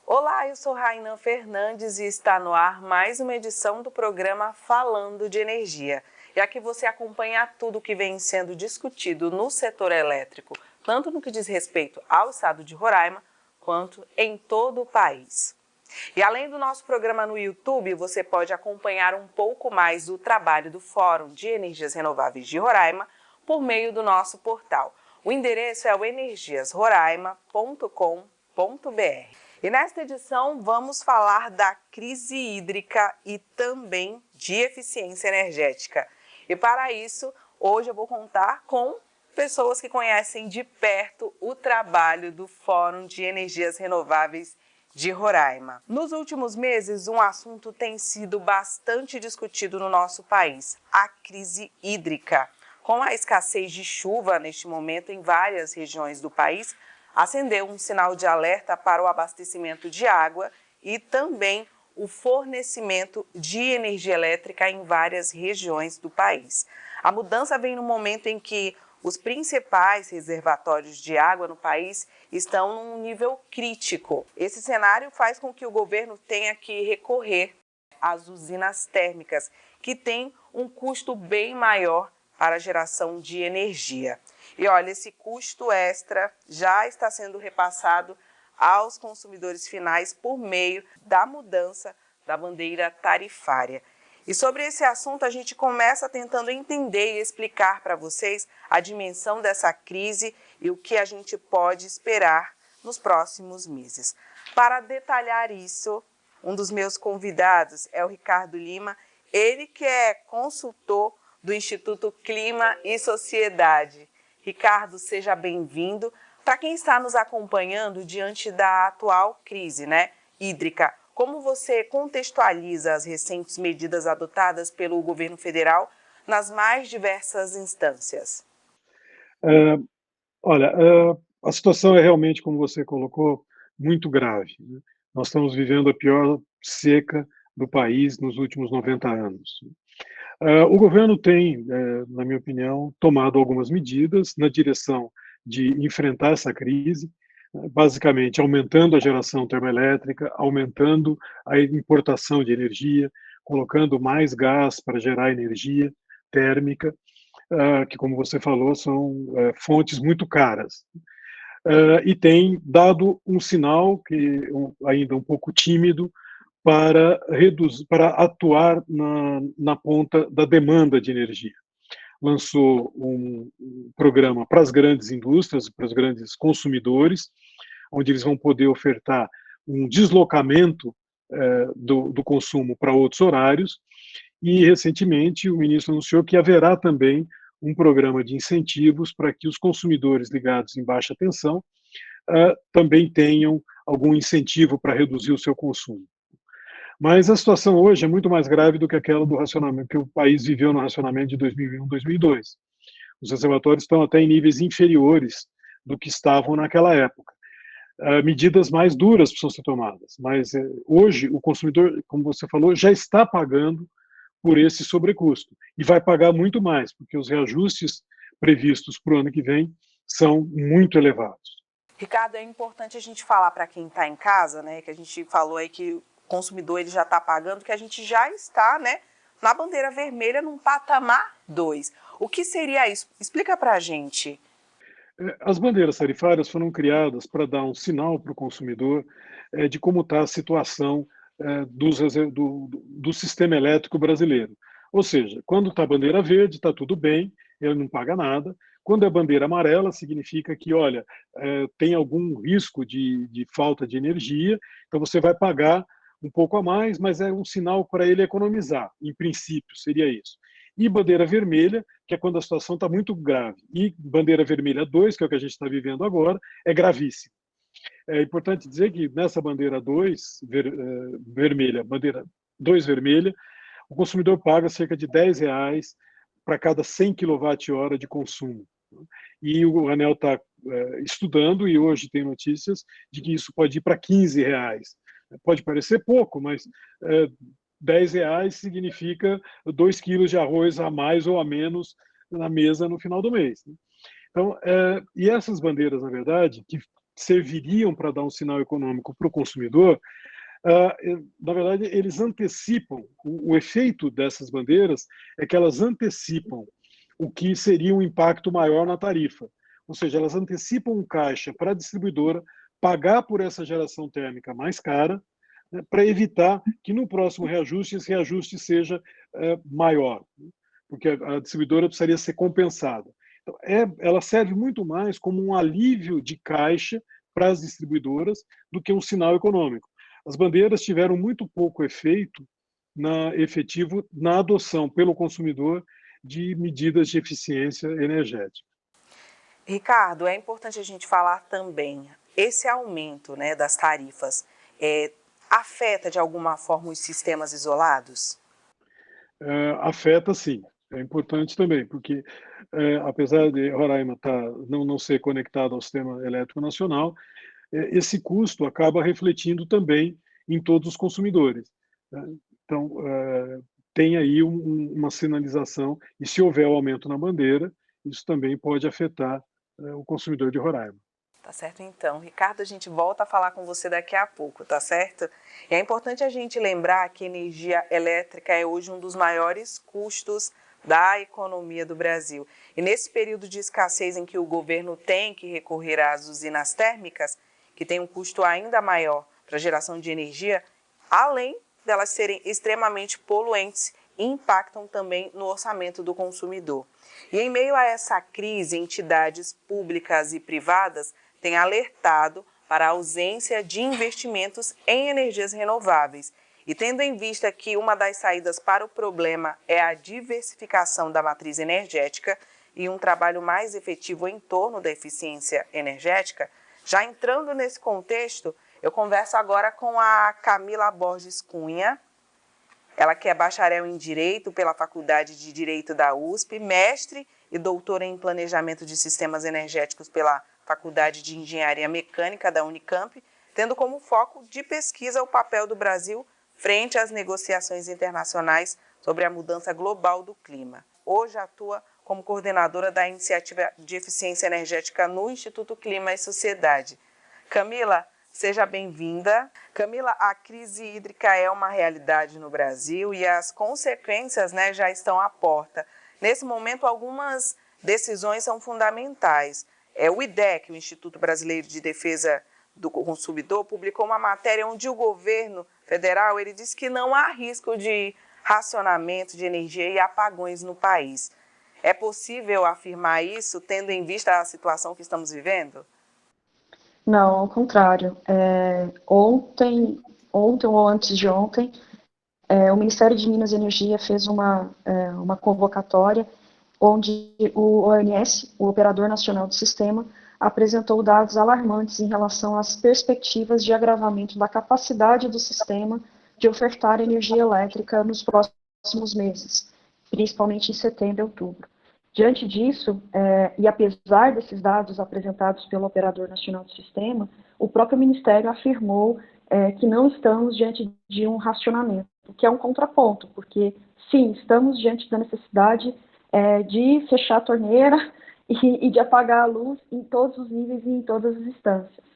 Olá, eu sou Rainan Fernandes e está no ar mais uma edição do programa Falando de Energia. E aqui você acompanha tudo o que vem sendo discutido no setor elétrico, tanto no que diz respeito ao estado de Roraima, quanto em todo o país. E além do nosso programa no YouTube, você pode acompanhar um pouco mais do trabalho do Fórum de Energias Renováveis de Roraima por meio do nosso portal. O endereço é o energiasroraima.com.br. E nesta edição vamos falar da crise hídrica e também de eficiência energética. E para isso, hoje eu vou contar com pessoas que conhecem de perto o trabalho do Fórum de Energias Renováveis de Roraima. Nos últimos meses, um assunto tem sido bastante discutido no nosso país, a crise hídrica. Com a escassez de chuva neste momento em várias regiões do país, acendeu um sinal de alerta para o abastecimento de água e também o fornecimento de energia elétrica em várias regiões do país. A mudança vem no momento em que os principais reservatórios de água no país estão num nível crítico. Esse cenário faz com que o governo tenha que recorrer às usinas térmicas, que têm um custo bem maior para a geração de energia. E olha, esse custo extra já está sendo repassado aos consumidores finais por meio da mudança da bandeira tarifária. E sobre esse assunto a gente começa tentando entender e explicar para vocês a dimensão dessa crise e o que a gente pode esperar nos próximos meses. Para detalhar isso, um dos meus convidados é o Ricardo Lima, ele que é consultor do Instituto Clima e Sociedade. Ricardo, seja bem-vindo. Para quem está nos acompanhando diante da atual crise, hídrica, como você contextualiza as recentes medidas adotadas pelo governo federal nas mais diversas instâncias? A situação é realmente, como você colocou, muito grave, né? Nós estamos vivendo a pior seca do país nos últimos 90 anos. O governo tem, na minha opinião, tomado algumas medidas na direção de enfrentar essa crise, basicamente aumentando a geração termoelétrica, aumentando a importação de energia, colocando mais gás para gerar energia térmica, que, como você falou, são fontes muito caras. E tem dado um sinal que ainda um pouco tímido para atuar na ponta da demanda de energia. Lançou um programa para as grandes indústrias, para os grandes consumidores, onde eles vão poder ofertar um deslocamento do consumo para outros horários, e recentemente o ministro anunciou que haverá também um programa de incentivos para que os consumidores ligados em baixa tensão também tenham algum incentivo para reduzir o seu consumo. Mas a situação hoje é muito mais grave do que aquela do racionamento que o país viveu no racionamento de 2001, 2002. Os reservatórios estão até em níveis inferiores do que estavam naquela época. Medidas mais duras precisam ser tomadas, mas hoje o consumidor, como você falou, já está pagando por esse sobrecusto e vai pagar muito mais, porque os reajustes previstos para o ano que vem são muito elevados. Ricardo, é importante a gente falar para quem está em casa, que a gente falou aí que consumidor ele já está pagando, que a gente já está na bandeira vermelha num patamar 2. O que seria isso? Explica para a gente. As bandeiras tarifárias foram criadas para dar um sinal para o consumidor de como está a situação do sistema elétrico brasileiro. Ou seja, quando está a bandeira verde, está tudo bem, ele não paga nada. Quando é bandeira amarela, significa que, olha, tem algum risco de falta de energia, então você vai pagar um pouco a mais, mas é um sinal para ele economizar, em princípio, seria isso. E bandeira vermelha, que é quando a situação está muito grave. E bandeira vermelha 2, que é o que a gente está vivendo agora, é gravíssimo. É importante dizer que nessa bandeira 2, vermelha, bandeira 2 vermelha, o consumidor paga cerca de R$10 para cada 100 kWh de consumo. E o ANEEL está estudando, e hoje tem notícias de que isso pode ir para R$ 15. Pode parecer pouco, mas R$ 10 significa 2 quilos de arroz a mais ou a menos na mesa no final do mês. Então, e essas bandeiras, na verdade, que serviriam para dar um sinal econômico para o consumidor, na verdade, eles antecipam, o efeito dessas bandeiras é que elas antecipam o que seria um impacto maior na tarifa. Ou seja, elas antecipam um caixa para a distribuidora pagar por essa geração térmica mais cara, né, para evitar que no próximo reajuste esse reajuste seja maior, né, porque a distribuidora precisaria ser compensada. Então, ela serve muito mais como um alívio de caixa para as distribuidoras do que um sinal econômico. As bandeiras tiveram muito pouco efeito efetivo na adoção pelo consumidor de medidas de eficiência energética. Ricardo, é importante a gente falar também, esse aumento, né, das tarifas afeta de alguma forma os sistemas isolados? Afeta, sim. É importante também, porque apesar de Roraima não ser conectado ao sistema elétrico nacional, esse custo acaba refletindo também em todos os consumidores, né? Então, tem aí uma sinalização, e se houver o aumento na bandeira, isso também pode afetar o consumidor de Roraima. Tá certo, então. Ricardo, a gente volta a falar com você daqui a pouco, tá certo? E é importante a gente lembrar que a energia elétrica é hoje um dos maiores custos da economia do Brasil. E nesse período de escassez em que o governo tem que recorrer às usinas térmicas, que tem um custo ainda maior para a geração de energia, além delas serem extremamente poluentes e impactam também no orçamento do consumidor. E em meio a essa crise, entidades públicas e privadas têm alertado para a ausência de investimentos em energias renováveis. E tendo em vista que uma das saídas para o problema é a diversificação da matriz energética e um trabalho mais efetivo em torno da eficiência energética, já entrando nesse contexto, eu converso agora com a Camila Borges Cunha, ela que é bacharel em Direito pela Faculdade de Direito da USP, mestre e doutora em Planejamento de Sistemas Energéticos pela Faculdade de Engenharia Mecânica da Unicamp, tendo como foco de pesquisa o papel do Brasil frente às negociações internacionais sobre a mudança global do clima. Hoje atua como coordenadora da Iniciativa de Eficiência Energética no Instituto Clima e Sociedade. Camila, seja bem-vinda. Camila, a crise hídrica é uma realidade no Brasil e as consequências, né, já estão à porta. Nesse momento, algumas decisões são fundamentais. O IDEC, o Instituto Brasileiro de Defesa do Consumidor, publicou uma matéria onde o governo federal ele diz que não há risco de racionamento de energia e apagões no país. É possível afirmar isso, tendo em vista a situação que estamos vivendo? Não, ao contrário. Ontem ou antes de ontem, o Ministério de Minas e Energia fez uma convocatória onde o ONS, o Operador Nacional do Sistema, apresentou dados alarmantes em relação às perspectivas de agravamento da capacidade do sistema de ofertar energia elétrica nos próximos meses, principalmente em setembro e outubro. Diante disso, e apesar desses dados apresentados pelo Operador Nacional do Sistema, o próprio Ministério afirmou que não estamos diante de um racionamento, o que é um contraponto, porque, sim, estamos diante da necessidade de fechar a torneira e de apagar a luz em todos os níveis e em todas as instâncias.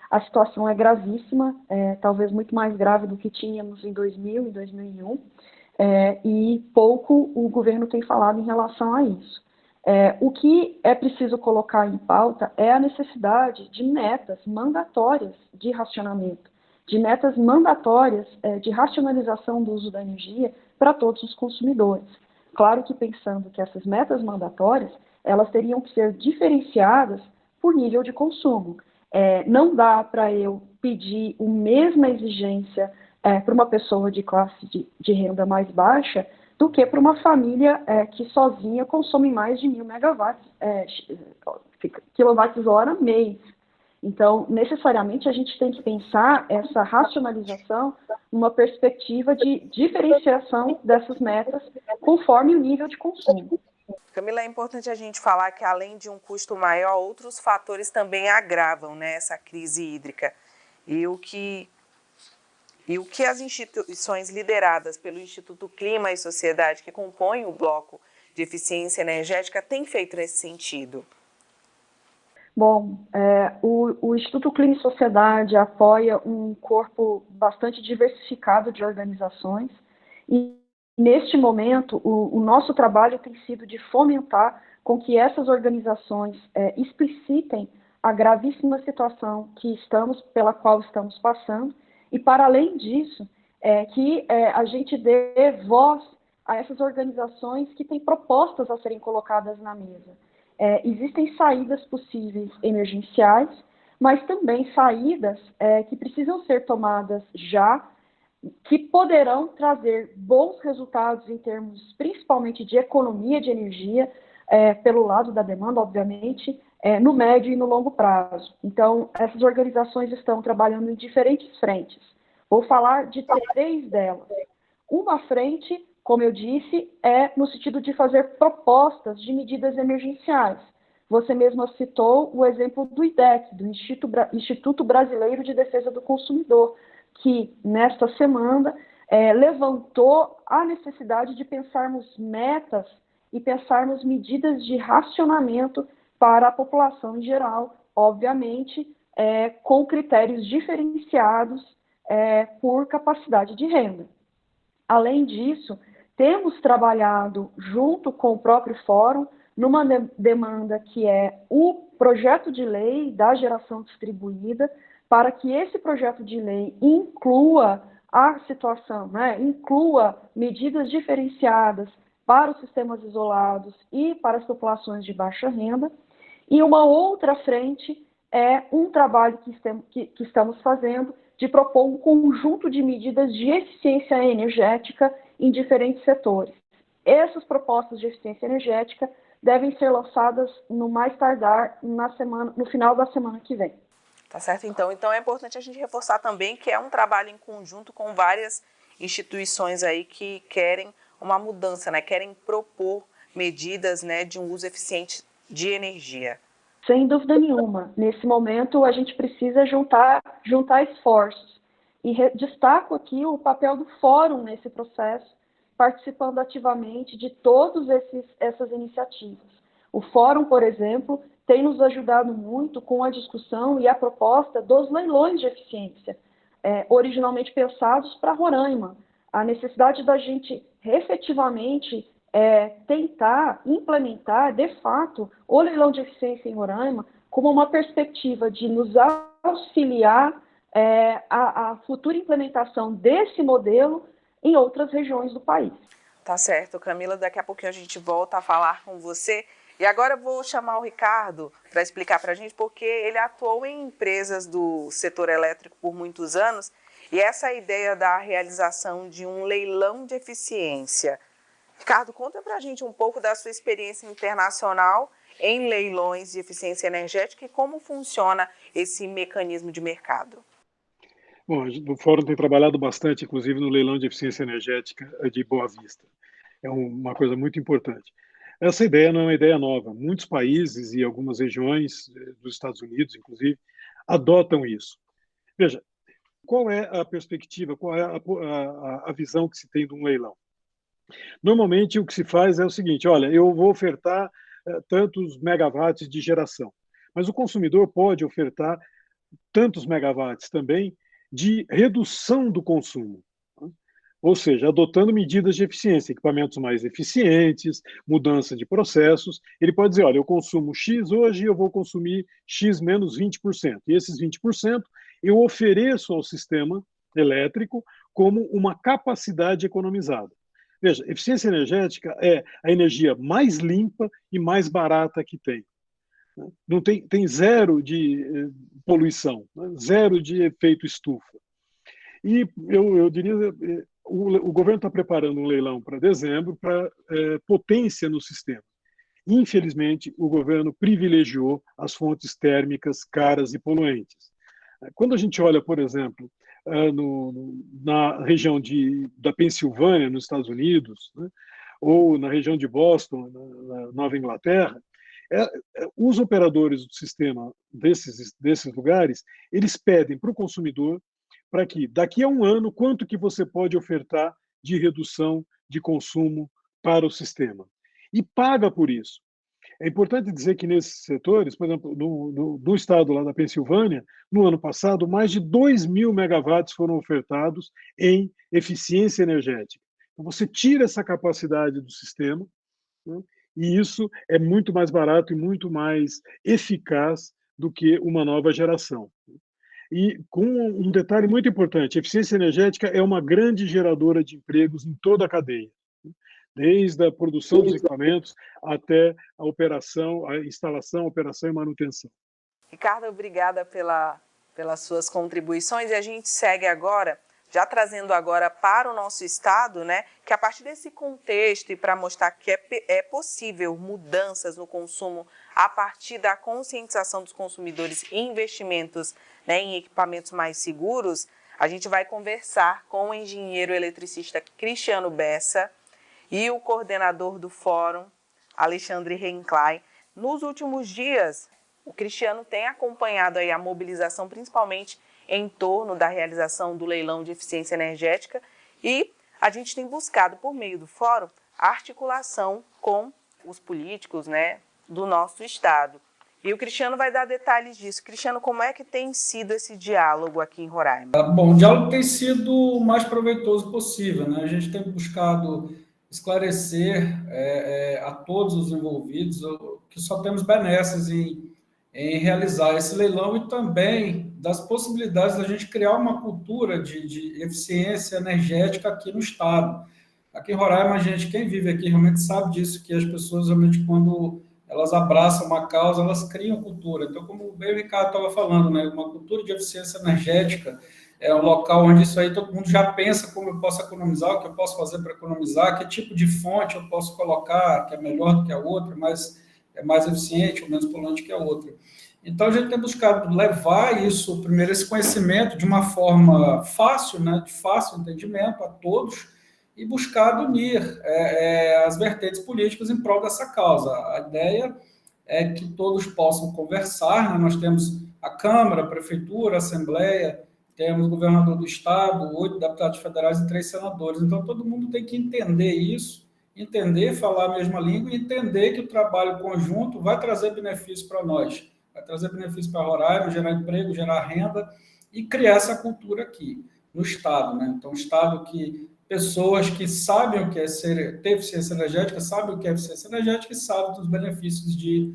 A situação é gravíssima, talvez muito mais grave do que tínhamos em 2000 e 2001, e pouco o governo tem falado em relação a isso. O que é preciso colocar em pauta é a necessidade de metas mandatórias de racionamento, de metas mandatórias de racionalização do uso da energia para todos os consumidores. Claro que pensando que essas metas mandatórias, elas teriam que ser diferenciadas por nível de consumo. Não dá para eu pedir a mesma exigência para uma pessoa de classe de renda mais baixa do que para uma família que sozinha consome mais de 1.000 kWh mês. Então, necessariamente, a gente tem que pensar essa racionalização numa perspectiva de diferenciação dessas metas conforme o nível de consumo. Camila, é importante a gente falar que, além de um custo maior, outros fatores também agravam, né, essa crise hídrica. E o que as instituições lideradas pelo Instituto Clima e Sociedade, que compõem o bloco de eficiência energética, têm feito nesse sentido? Bom, o Instituto Clima e Sociedade apoia um corpo bastante diversificado de organizações e, neste momento, o nosso trabalho tem sido de fomentar com que essas organizações explicitem a gravíssima situação pela qual estamos passando e, para além disso, que a gente dê voz a essas organizações que têm propostas a serem colocadas na mesa. Existem saídas possíveis emergenciais, mas também saídas que precisam ser tomadas já, que poderão trazer bons resultados em termos principalmente de economia de energia, pelo lado da demanda, obviamente, no médio e no longo prazo. Então, essas organizações estão trabalhando em diferentes frentes. Vou falar de 3 delas. Uma frente, como eu disse, é no sentido de fazer propostas de medidas emergenciais. Você mesma citou o exemplo do IDEC, do Instituto Brasileiro de Defesa do Consumidor, que, nesta semana, levantou a necessidade de pensarmos metas e pensarmos medidas de racionamento para a população em geral, obviamente, com critérios diferenciados por capacidade de renda. Além disso, temos trabalhado junto com o próprio Fórum numa demanda que é o projeto de lei da geração distribuída, para que esse projeto de lei inclua a situação, inclua medidas diferenciadas para os sistemas isolados e para as populações de baixa renda. E uma outra frente é um trabalho que estamos fazendo de propor um conjunto de medidas de eficiência energética em diferentes setores. Essas propostas de eficiência energética devem ser lançadas no mais tardar no final da semana que vem. Tá certo, então. Então é importante a gente reforçar também que é um trabalho em conjunto com várias instituições aí que querem uma mudança, né? Querem propor medidas, né, de um uso eficiente de energia. Sem dúvida nenhuma. Nesse momento, a gente precisa juntar esforços. E destaco aqui o papel do Fórum nesse processo, participando ativamente de todas essas iniciativas. O Fórum, por exemplo, tem nos ajudado muito com a discussão e a proposta dos leilões de eficiência, originalmente pensados para Roraima. A necessidade da gente efetivamente tentar implementar, de fato, o leilão de eficiência em Roraima como uma perspectiva de nos auxiliar a futura implementação desse modelo em outras regiões do país. Tá certo, Camila, daqui a pouquinho a gente volta a falar com você. E agora eu vou chamar o Ricardo para explicar para a gente, porque ele atuou em empresas do setor elétrico por muitos anos, e essa ideia da realização de um leilão de eficiência. Ricardo, conta para a gente um pouco da sua experiência internacional em leilões de eficiência energética e como funciona esse mecanismo de mercado. Bom, o Fórum tem trabalhado bastante, inclusive, no leilão de eficiência energética de Boa Vista. É uma coisa muito importante. Essa ideia não é uma ideia nova. Muitos países e algumas regiões dos Estados Unidos, inclusive, adotam isso. Veja, qual é a perspectiva, qual é a visão que se tem de um leilão? Normalmente, o que se faz é o seguinte: olha, eu vou ofertar tantos megawatts de geração, mas o consumidor pode ofertar tantos megawatts também de redução do consumo. Ou seja, adotando medidas de eficiência, equipamentos mais eficientes, mudança de processos. Ele pode dizer, olha, eu consumo X hoje, eu vou consumir X menos 20%. E esses 20% eu ofereço ao sistema elétrico como uma capacidade economizada. Veja, eficiência energética é a energia mais limpa e mais barata que tem. Não tem zero de poluição, zero de efeito estufa. E eu diria, o governo está preparando um leilão para dezembro para potência no sistema. Infelizmente, o governo privilegiou as fontes térmicas caras e poluentes. Quando a gente olha, por exemplo, na região da Pensilvânia, nos Estados Unidos, né, ou na região de Boston, na Nova Inglaterra, os operadores do sistema desses lugares, eles pedem para o consumidor para que, daqui a um ano, quanto que você pode ofertar de redução de consumo para o sistema. E paga por isso. É importante dizer que nesses setores, por exemplo, no estado lá da Pensilvânia, no ano passado, mais de 2.000 megawatts foram ofertados em eficiência energética. Então, você tira essa capacidade do sistema, né, e isso é muito mais barato e muito mais eficaz do que uma nova geração. E com um detalhe muito importante, a eficiência energética é uma grande geradora de empregos em toda a cadeia, desde a produção dos equipamentos até a operação, a instalação, operação e manutenção. Ricardo, obrigada pelas suas contribuições, e a gente segue agora, já trazendo agora para o nosso estado, né, que a partir desse contexto e para mostrar que é possível mudanças no consumo a partir da conscientização dos consumidores e investimentos, né, em equipamentos mais seguros, a gente vai conversar com o engenheiro eletricista Cristiano Bessa e o coordenador do fórum, Alexandre Reinklein. Nos últimos dias, o Cristiano tem acompanhado aí a mobilização, principalmente em torno da realização do leilão de eficiência energética, e a gente tem buscado, por meio do fórum, a articulação com os políticos, né, do nosso estado. E o Cristiano vai dar detalhes disso. Cristiano, como é que tem sido esse diálogo aqui em Roraima? Bom, o diálogo tem sido o mais proveitoso possível, né? A gente tem buscado esclarecer a todos os envolvidos que só temos benesses em realizar esse leilão e também das possibilidades da gente criar uma cultura de eficiência energética aqui no estado. Aqui em Roraima, quem vive aqui realmente sabe disso, que as pessoas realmente, quando elas abraçam uma causa, elas criam cultura. Então, como bem o Ricardo estava falando, né, uma cultura de eficiência energética é um local onde isso aí todo mundo já pensa como eu posso economizar, o que eu posso fazer para economizar, que tipo de fonte eu posso colocar, que é melhor do que a outra, mas é mais eficiente ou menos poluente que a outra. Então, a gente tem buscado levar isso, primeiro, esse conhecimento de uma forma fácil, né, de fácil entendimento a todos, e buscado unir as vertentes políticas em prol dessa causa. A ideia é que todos possam conversar, né? Nós temos a Câmara, a Prefeitura, a Assembleia, temos o governador do Estado, 8 deputados federais e 3 senadores. Então, todo mundo tem que entender isso, entender, falar a mesma língua e entender que o trabalho conjunto vai trazer benefícios para nós, vai trazer benefícios para Roraima, gerar emprego, gerar renda e criar essa cultura aqui, no Estado, né? Então, um Estado que pessoas que sabem o que é ter eficiência energética, sabem o que é eficiência energética e sabem dos benefícios de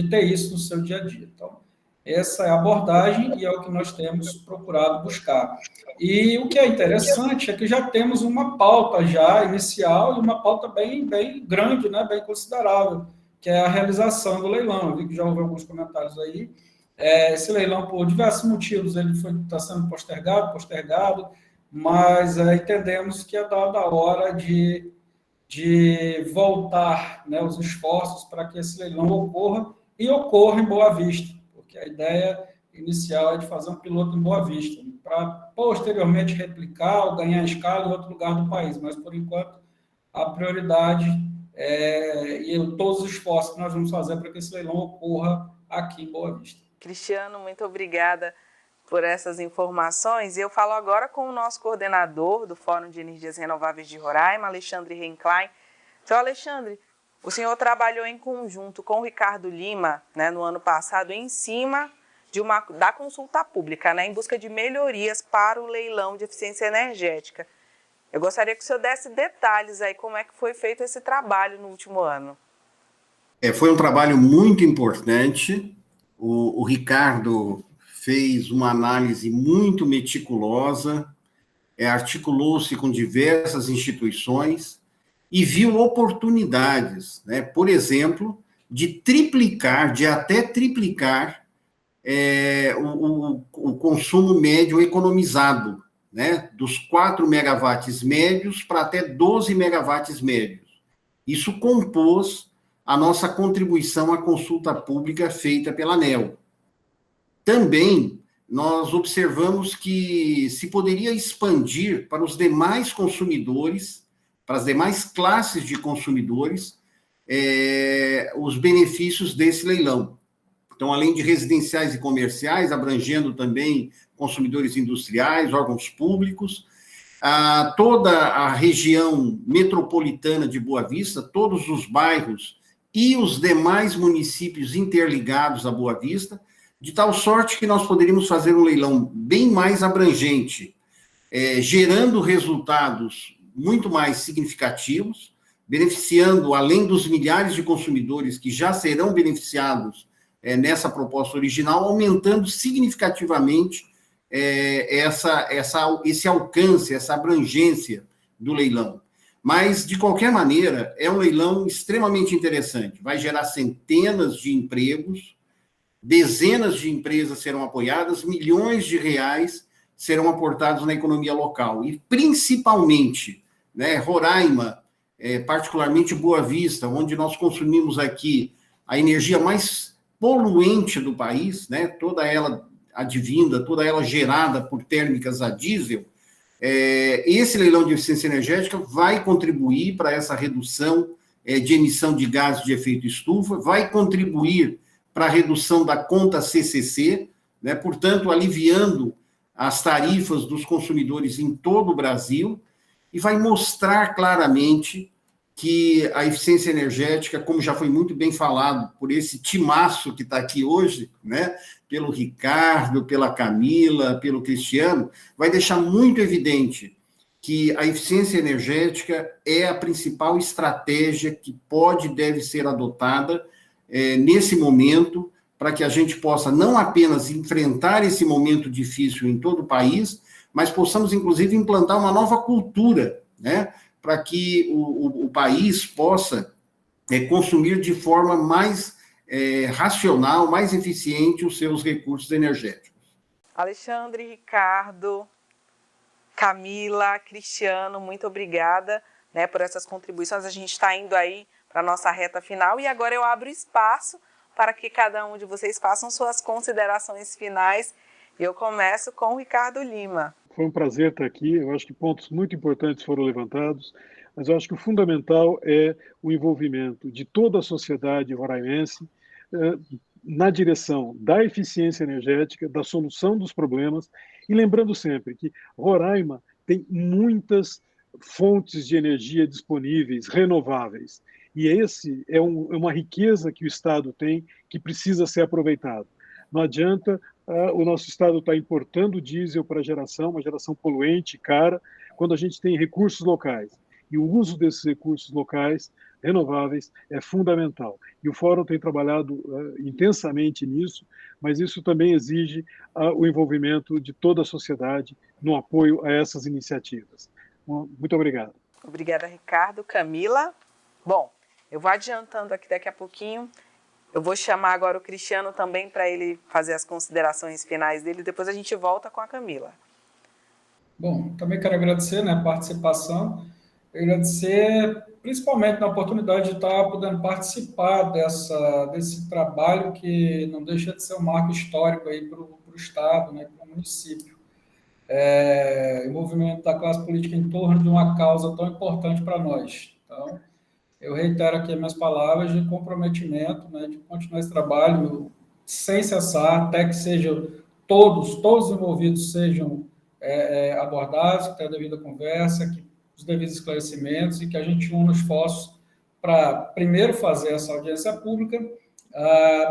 ter isso no seu dia a dia. Então, essa é a abordagem e é o que nós temos procurado buscar. E o que é interessante é que já temos uma pauta já inicial e uma pauta bem grande, né, bem considerável, que é a realização do leilão. Eu vi que já houve alguns comentários aí. Esse leilão, por diversos motivos, ele está sendo postergado, mas entendemos que é dada a hora de voltar, né, os esforços para que esse leilão ocorra em Boa Vista, porque a ideia inicial é de fazer um piloto em Boa Vista, para posteriormente replicar ou ganhar escala em outro lugar do país, mas por enquanto a prioridade e todos os esforços que nós vamos fazer para que esse leilão ocorra aqui em Boa Vista. Cristiano, muito obrigada por essas informações. Eu falo agora com o nosso coordenador do Fórum de Energias Renováveis de Roraima, Alexandre Reinklein. Então, Alexandre, o senhor trabalhou em conjunto com o Ricardo Lima, né, no ano passado, em cima da consulta pública, né, em busca de melhorias para o leilão de eficiência energética. Eu gostaria que o senhor desse detalhes aí, como é que foi feito esse trabalho no último ano. Foi um trabalho muito importante. O Ricardo fez uma análise muito meticulosa, articulou-se com diversas instituições e viu oportunidades, né? Por exemplo, de até triplicar o consumo médio economizado, né? Dos 4 megawatts médios para até 12 megawatts médios. Isso compôs a nossa contribuição à consulta pública feita pela ANEEL. Também, nós observamos que se poderia expandir para os demais consumidores para as demais classes de consumidores os benefícios desse leilão. Então, além de residenciais e comerciais, abrangendo também consumidores industriais, órgãos públicos, toda a região metropolitana de Boa Vista, todos os bairros e os demais municípios interligados a Boa Vista, de tal sorte que nós poderíamos fazer um leilão bem mais abrangente, gerando resultados muito mais significativos, beneficiando, além dos milhares de consumidores que já serão beneficiados nessa proposta original, aumentando significativamente esse alcance, essa abrangência do leilão. Mas, de qualquer maneira, é um leilão extremamente interessante. Vai gerar centenas de empregos, dezenas de empresas serão apoiadas, milhões de reais serão aportados na economia local. E, principalmente, Roraima, particularmente Boa Vista, onde nós consumimos aqui a energia mais poluente do país, toda ela advinda, toda ela gerada por térmicas a diesel, esse leilão de eficiência energética vai contribuir para essa redução de emissão de gases de efeito estufa, vai contribuir para a redução da conta CCC, portanto, aliviando as tarifas dos consumidores em todo o Brasil, e vai mostrar claramente que a eficiência energética, como já foi muito bem falado por esse timaço que está aqui hoje, pelo Ricardo, pela Camila, pelo Cristiano, vai deixar muito evidente que a eficiência energética é a principal estratégia que pode e deve ser adotada nesse momento, para que a gente possa não apenas enfrentar esse momento difícil em todo o país, mas possamos, inclusive, implantar uma nova cultura, para que o país possa consumir de forma mais racional, mais eficiente os seus recursos energéticos. Alexandre, Ricardo, Camila, Cristiano, muito obrigada por essas contribuições. A gente está indo aí para a nossa reta final e agora eu abro espaço para que cada um de vocês façam suas considerações finais. Eu começo com o Ricardo Lima. Foi um prazer estar aqui. Eu acho que pontos muito importantes foram levantados, mas eu acho que o fundamental é o envolvimento de toda a sociedade roraimense na direção da eficiência energética, da solução dos problemas, e lembrando sempre que Roraima tem muitas fontes de energia disponíveis, renováveis, e esse é uma riqueza que o Estado tem, que precisa ser aproveitado. Não adianta o nosso Estado estar importando diesel para geração, uma geração poluente, cara, quando a gente tem recursos locais. E o uso desses recursos locais, renováveis, é fundamental. E o Fórum tem trabalhado intensamente nisso, mas isso também exige o envolvimento de toda a sociedade no apoio a essas iniciativas. Muito obrigado. Obrigada, Ricardo. Camila? Bom, eu vou adiantando aqui daqui a pouquinho. Eu vou chamar agora o Cristiano também para ele fazer as considerações finais dele. Depois a gente volta com a Camila. Bom, também quero agradecer a participação. Agradecer principalmente na oportunidade de estar podendo participar desse trabalho que não deixa de ser um marco histórico aí para o Estado, para o município. Envolvimento da classe política em torno de uma causa tão importante para nós. Então, eu reitero aqui as minhas palavras de comprometimento, de continuar esse trabalho sem cessar, até que sejam todos os envolvidos sejam abordados, que tenha a devida conversa, que os devidos esclarecimentos e que a gente una esforços para, primeiro, fazer essa audiência pública,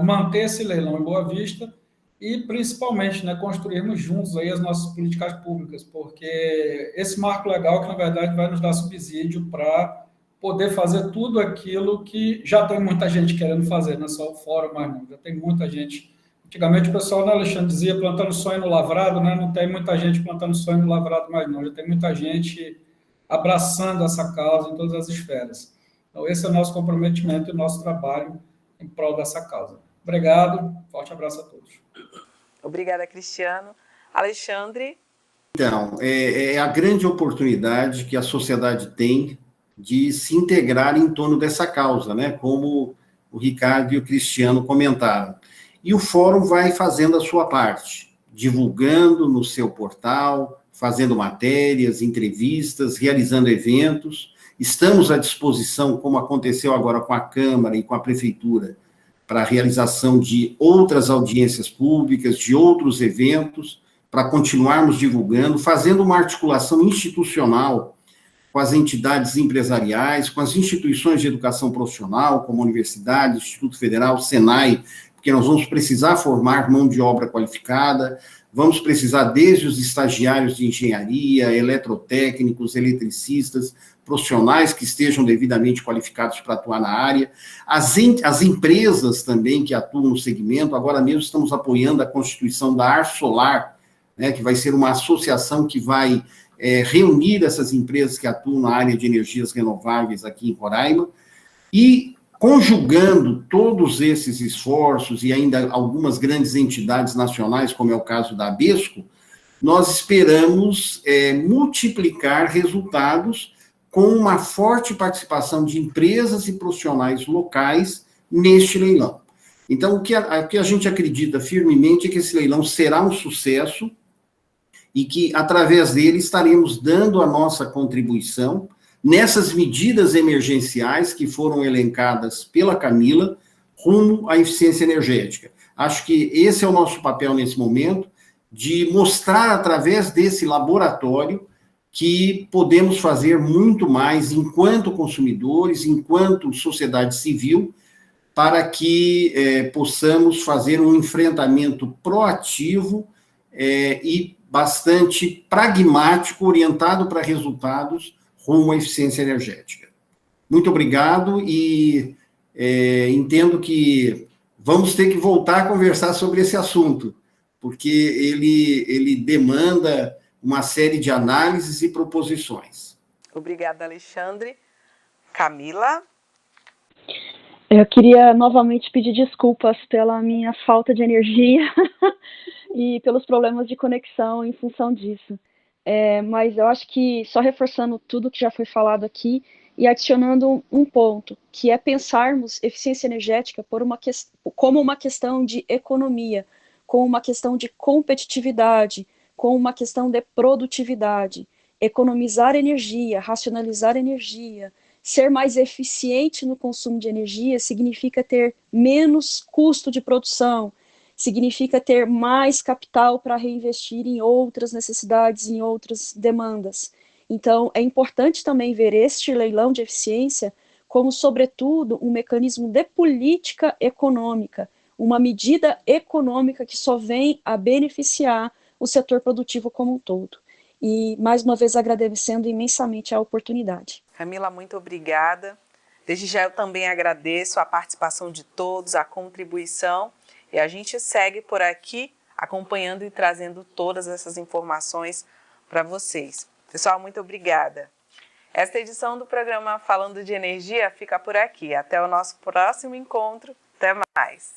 manter esse leilão em Boa Vista e, principalmente, construirmos juntos aí as nossas políticas públicas, porque esse marco legal que, na verdade, vai nos dar subsídio para poder fazer tudo aquilo que já tem muita gente querendo fazer, não é só o Fórum, mas não, já tem muita gente. Antigamente o pessoal, Alexandre, dizia plantando sonho no lavrado, não tem muita gente plantando sonho no lavrado mais não, já tem muita gente abraçando essa causa em todas as esferas. Então, esse é o nosso comprometimento e o nosso trabalho em prol dessa causa. Obrigado, forte abraço a todos. Obrigada, Cristiano. Alexandre? Então, é a grande oportunidade que a sociedade tem de se integrar em torno dessa causa, como o Ricardo e o Cristiano comentaram. E o Fórum vai fazendo a sua parte, divulgando no seu portal, fazendo matérias, entrevistas, realizando eventos, Estamos à disposição, como aconteceu agora com a Câmara e com a Prefeitura, para a realização de outras audiências públicas, de outros eventos, para continuarmos divulgando, fazendo uma articulação institucional com as entidades empresariais, com as instituições de educação profissional, como a Universidade, Instituto Federal, Senai, porque nós vamos precisar formar mão de obra qualificada, vamos precisar desde os estagiários de engenharia, eletrotécnicos, eletricistas, profissionais que estejam devidamente qualificados para atuar na área, as empresas também que atuam no segmento. Agora mesmo estamos apoiando a constituição da Arsolar, né, que vai ser uma associação que vai reunir essas empresas que atuam na área de energias renováveis aqui em Roraima, e conjugando todos esses esforços e ainda algumas grandes entidades nacionais, como é o caso da ABESCO, nós esperamos multiplicar resultados com uma forte participação de empresas e profissionais locais neste leilão. Então, o que a gente acredita firmemente é que esse leilão será um sucesso e que, através dele, estaremos dando a nossa contribuição nessas medidas emergenciais que foram elencadas pela Camila, rumo à eficiência energética. Acho que esse é o nosso papel nesse momento, de mostrar, através desse laboratório, que podemos fazer muito mais enquanto consumidores, enquanto sociedade civil, para que possamos fazer um enfrentamento proativo e bastante pragmático, orientado para resultados, rumo à eficiência energética. Muito obrigado e entendo que vamos ter que voltar a conversar sobre esse assunto, porque ele demanda uma série de análises e proposições. Obrigada, Alexandre. Camila? Eu queria novamente pedir desculpas pela minha falta de energia e pelos problemas de conexão em função disso. Mas eu acho que, só reforçando tudo que já foi falado aqui e adicionando um ponto, que é pensarmos eficiência energética como uma questão de economia, como uma questão de competitividade, como uma questão de produtividade. Economizar energia, racionalizar energia, ser mais eficiente no consumo de energia significa ter menos custo de produção, significa ter mais capital para reinvestir em outras necessidades, em outras demandas. Então, é importante também ver este leilão de eficiência como, sobretudo, um mecanismo de política econômica, uma medida econômica que só vem a beneficiar o setor produtivo como um todo. E, mais uma vez, agradecendo imensamente a oportunidade. Camila, muito obrigada. Desde já eu também agradeço a participação de todos, a contribuição, e a gente segue por aqui acompanhando e trazendo todas essas informações para vocês. Pessoal, muito obrigada. Esta edição do programa Falando de Energia fica por aqui. Até o nosso próximo encontro. Até mais.